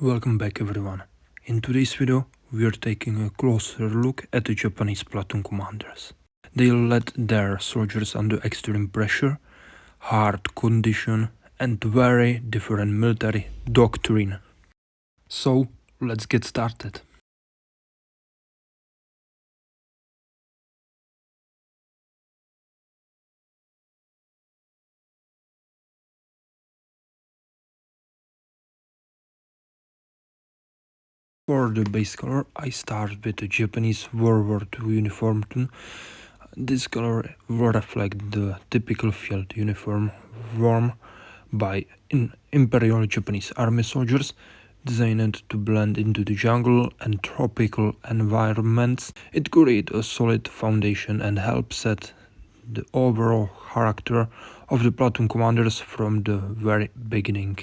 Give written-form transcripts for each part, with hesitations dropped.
Welcome back everyone. In today's video, we are taking a closer look at the Japanese platoon commanders. They led their soldiers under extreme pressure, hard condition and very different military doctrine. So, let's get started. For the base color, I start with the Japanese World War II uniform tone. This color will reflect the typical field uniform worn by Imperial Japanese Army soldiers, designed to blend into the jungle and tropical environments. It creates a solid foundation and helps set the overall character of the platoon commanders from the very beginning.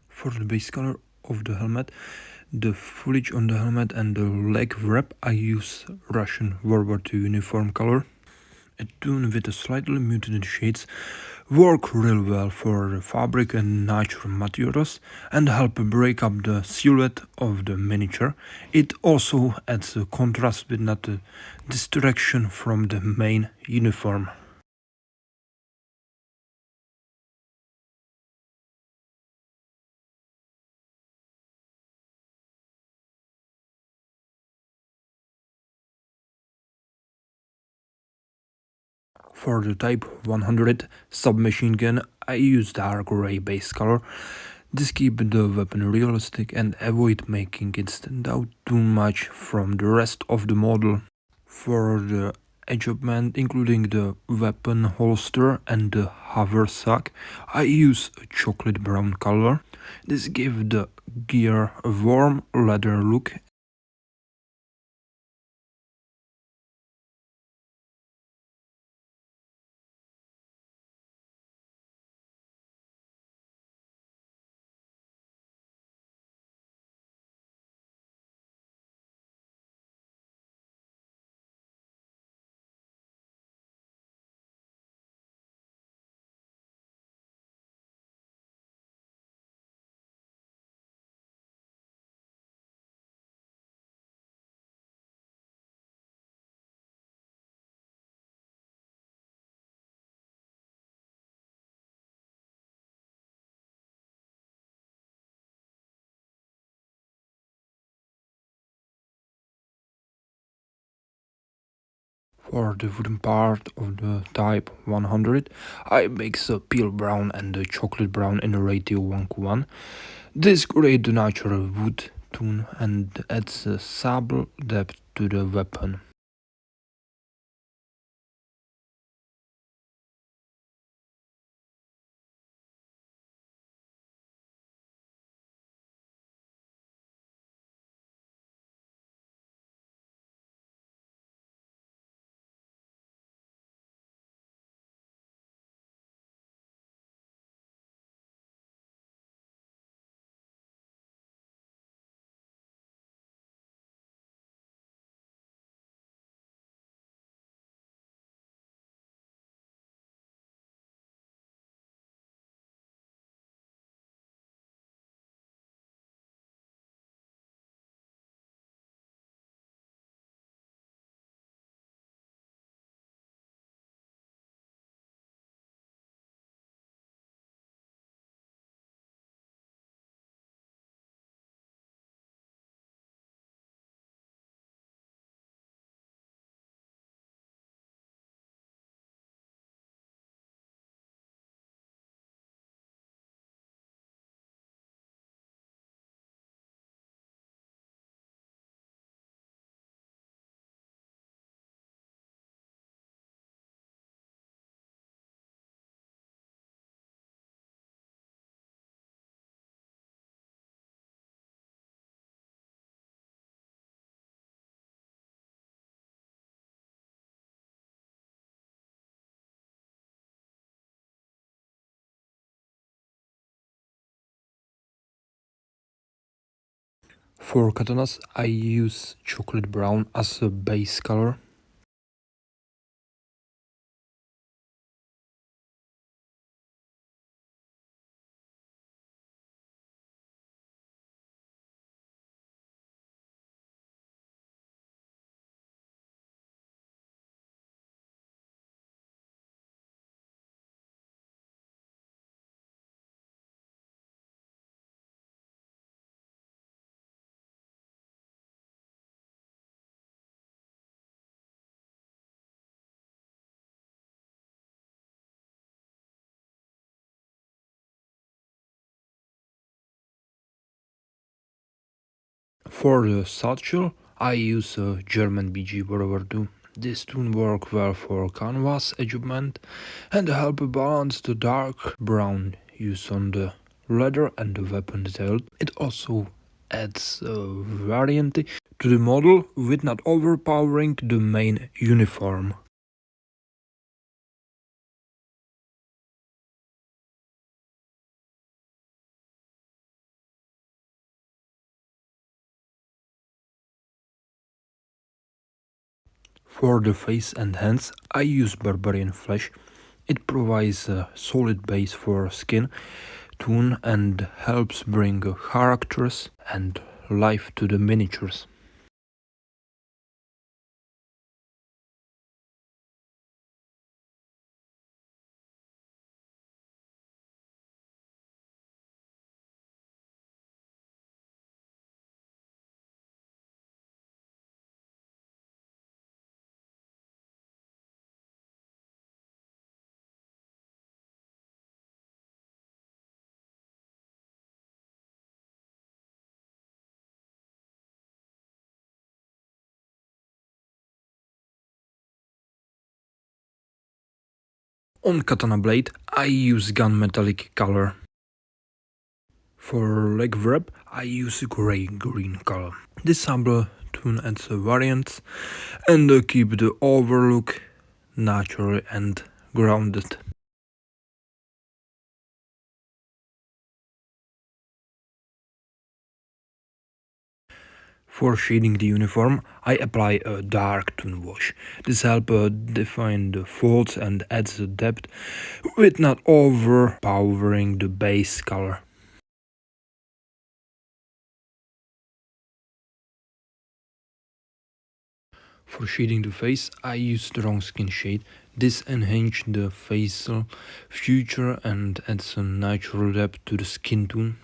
For the base color of the helmet, the foliage on the helmet and the leg wrap, I use Russian World War II uniform color. A tone with a slightly muted shades work real well for the fabric and natural materials and help break up the silhouette of the miniature. It also adds a contrast with not a distraction from the main uniform. For the Type 100 submachine gun, I use dark gray base color. This keeps the weapon realistic and avoid making it stand out too much from the rest of the model. For the equipment, including the weapon holster and the haversack, I use a chocolate brown color. This gives the gear a warm leather look. For the wooden part of the type 100, I mix a pale brown and a chocolate brown in a ratio 1:1. This creates the natural wood tone and adds a subtle depth to the weapon. For katanas, I use chocolate brown as a base color. For the satchel, I use a German BG.models. This tool works well for canvas adjustment and help balance the dark brown used on the leather and the weapon detail. It also adds variety to the model with not overpowering the main uniform. For the face and hands, I use barbarian flesh. It provides a solid base for skin tone and helps bring characters and life to the miniatures. On katana blade, I use gun metallic color. For leg wrap, I use gray-green color. This sable tone adds variants and keep the overlook natural and grounded. For shading the uniform, I apply a dark tone wash. This helps define the folds and adds the depth with not overpowering the base color. For shading the face, I use strong skin shade. This enhances the facial feature and adds a natural depth to the skin tone.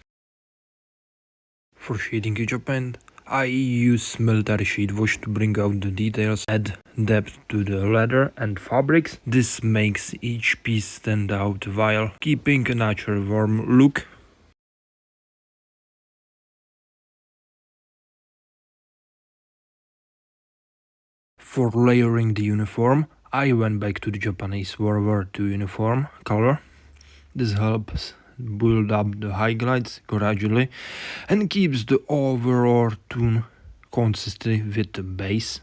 For shading Japan, I use military sheet wash to bring out the details, add depth to the leather and fabrics. This makes each piece stand out while keeping a natural warm look. For layering the uniform, I went back to the Japanese World War II uniform color. This helps build up the highlights gradually and keeps the overall tone consistent with the base.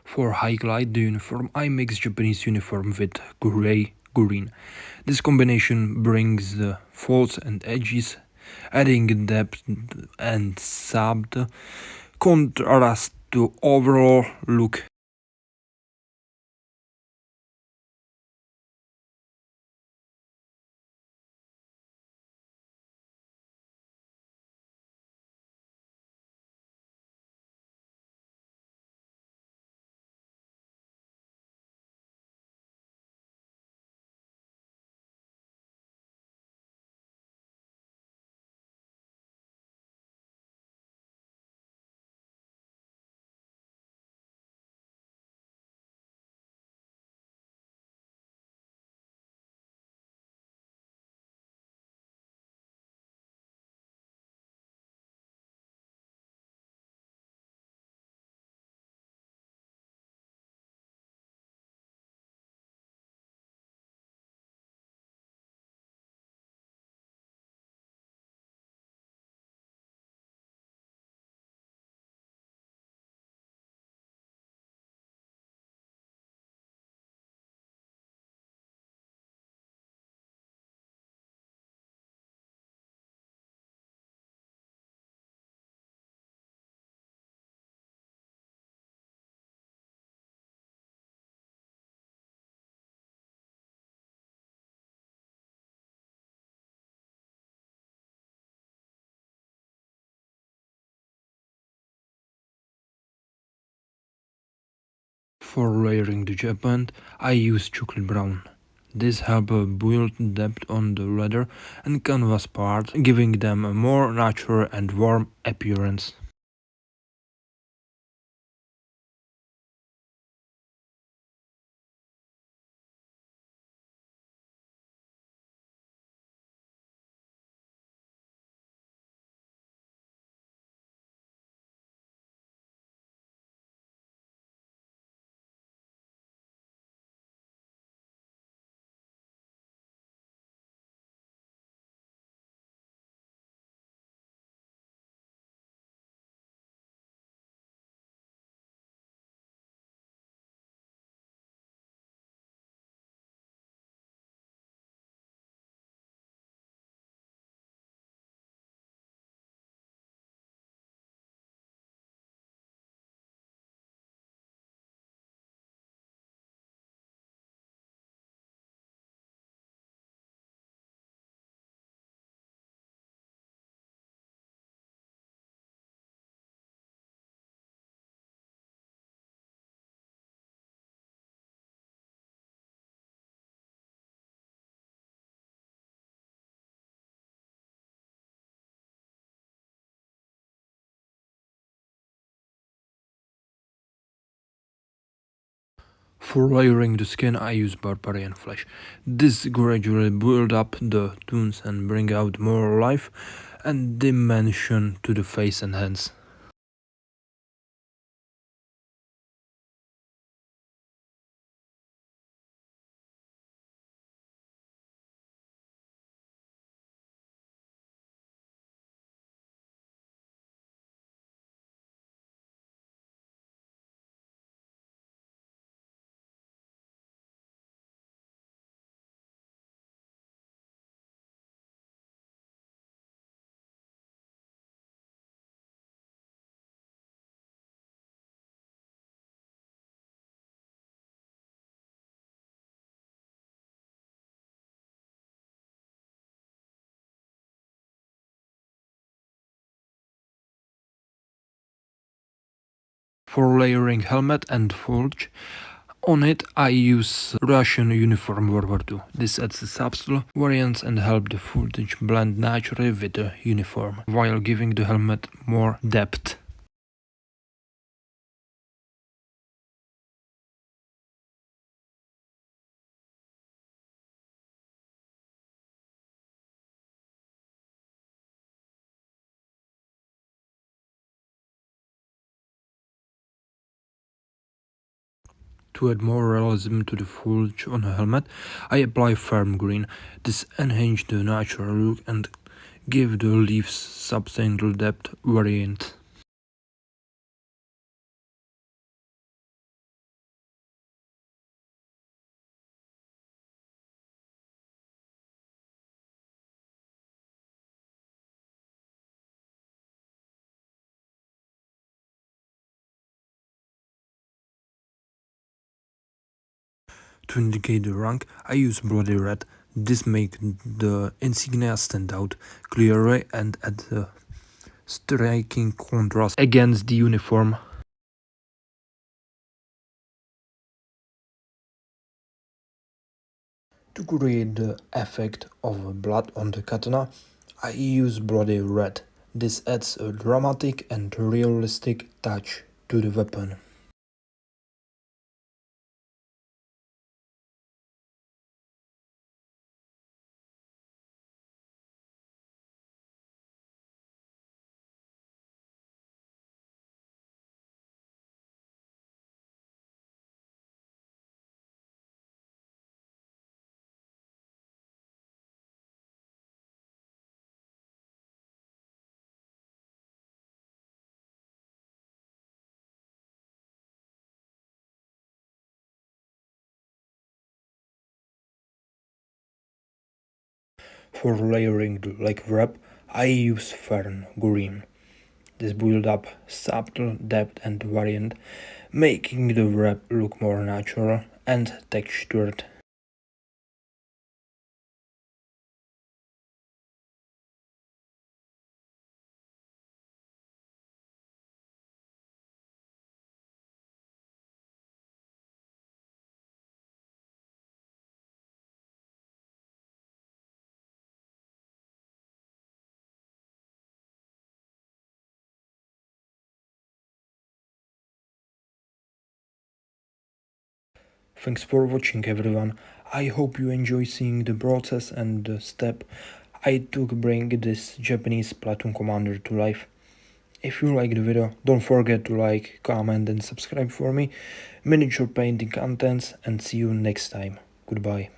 For highlight the uniform, I mix Japanese uniform with grey green. This combination brings the folds and edges, adding depth and subtle contrast to overall look. For layering the Japan, I use chocolate brown. This helps build depth on the leather and canvas part, giving them a more natural and warm appearance. For layering the skin, I use barbarian flesh. This gradually build up the tones and bring out more life and dimension to the face and hands. For layering helmet and forge, on it I use Russian uniform World War II. This adds the subtle variants and help the footage blend naturally with the uniform, while giving the helmet more depth. To add more realism to the foliage on a helmet, I apply firm green. This enhances the natural look and give the leaves substantial depth variant. To indicate the rank, I use bloody red. This makes the insignia stand out clearly and add a striking contrast against the uniform. To create the effect of blood on the katana, I use bloody red. This adds a dramatic and realistic touch to the weapon. For layering the leg wrap, I use fern green. This build up subtle depth and variant, making the wrap look more natural and textured. Thanks for watching everyone. I hope you enjoy seeing the process and the step I took bring this Japanese platoon commander to life. If you like the video, don't forget to like, comment and subscribe for me, miniature painting contents, and see you next time. Goodbye.